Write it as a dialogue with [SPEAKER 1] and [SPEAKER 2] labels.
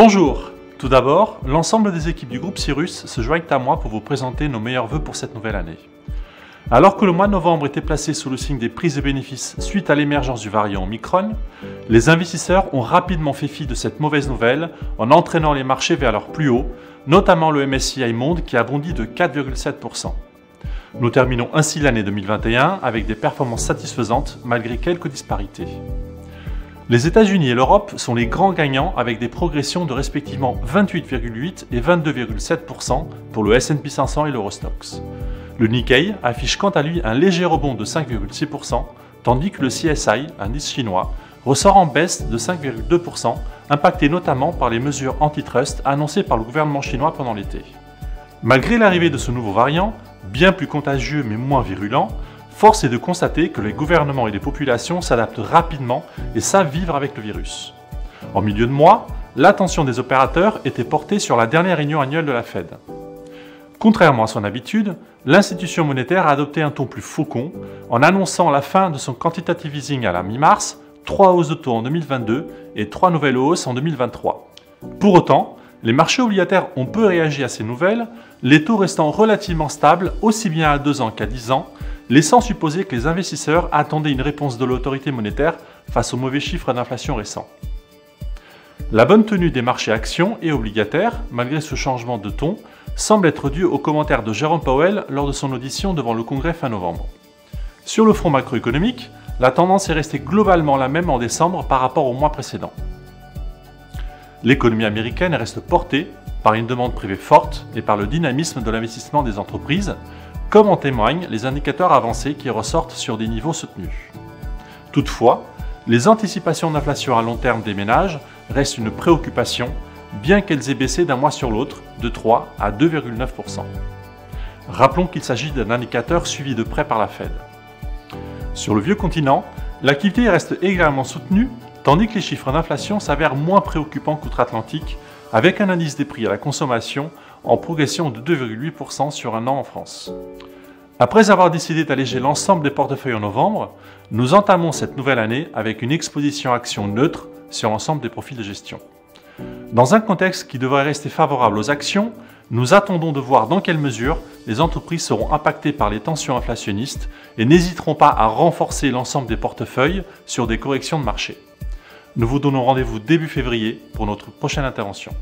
[SPEAKER 1] Bonjour! Tout d'abord, l'ensemble des équipes du groupe Cyrus se joignent à moi pour vous présenter nos meilleurs vœux pour cette nouvelle année. Alors que le mois de novembre était placé sous le signe des prises de bénéfices suite à l'émergence du variant Omicron, les investisseurs ont rapidement fait fi de cette mauvaise nouvelle en entraînant les marchés vers leur plus haut, notamment le MSCI Monde qui a bondi de 4,7%. Nous terminons ainsi l'année 2021 avec des performances satisfaisantes malgré quelques disparités. Les États-Unis et l'Europe sont les grands gagnants avec des progressions de respectivement 28,8 et 22,7% pour le S&P 500 et l'Eurostoxx. Le Nikkei affiche quant à lui un léger rebond de 5,6%, tandis que le CSI, indice chinois, ressort en baisse de 5,2%, impacté notamment par les mesures antitrust annoncées par le gouvernement chinois pendant l'été. Malgré l'arrivée de ce nouveau variant, bien plus contagieux mais moins virulent, force est de constater que les gouvernements et les populations s'adaptent rapidement et savent vivre avec le virus. En milieu de mois, l'attention des opérateurs était portée sur la dernière réunion annuelle de la Fed. Contrairement à son habitude, l'institution monétaire a adopté un ton plus faucon en annonçant la fin de son quantitative easing à la mi-mars, 3 hausses de taux en 2022 et 3 nouvelles hausses en 2023. Pour autant, les marchés obligataires ont peu réagi à ces nouvelles, les taux restant relativement stables aussi bien à 2 ans qu'à 10 ans, laissant supposer que les investisseurs attendaient une réponse de l'autorité monétaire face aux mauvais chiffres d'inflation récents. La bonne tenue des marchés actions et obligataires, malgré ce changement de ton, semble être due aux commentaires de Jérôme Powell lors de son audition devant le Congrès fin novembre. Sur le front macroéconomique, la tendance est restée globalement la même en décembre par rapport au mois précédent. L'économie américaine reste portée par une demande privée forte et par le dynamisme de l'investissement des entreprises, comme en témoignent les indicateurs avancés qui ressortent sur des niveaux soutenus. Toutefois, les anticipations d'inflation à long terme des ménages restent une préoccupation, bien qu'elles aient baissé d'un mois sur l'autre de 3 à 2,9%. Rappelons qu'il s'agit d'un indicateur suivi de près par la Fed. Sur le vieux continent, l'activité reste également soutenue, tandis que les chiffres d'inflation s'avèrent moins préoccupants qu'outre-Atlantique, avec un indice des prix à la consommation en progression de 2,8% sur un an en France. Après avoir décidé d'alléger l'ensemble des portefeuilles en novembre, nous entamons cette nouvelle année avec une exposition action neutre sur l'ensemble des profils de gestion. Dans un contexte qui devrait rester favorable aux actions, nous attendons de voir dans quelle mesure les entreprises seront impactées par les tensions inflationnistes et n'hésiteront pas à renforcer l'ensemble des portefeuilles sur des corrections de marché. Nous vous donnons rendez-vous début février pour notre prochaine intervention.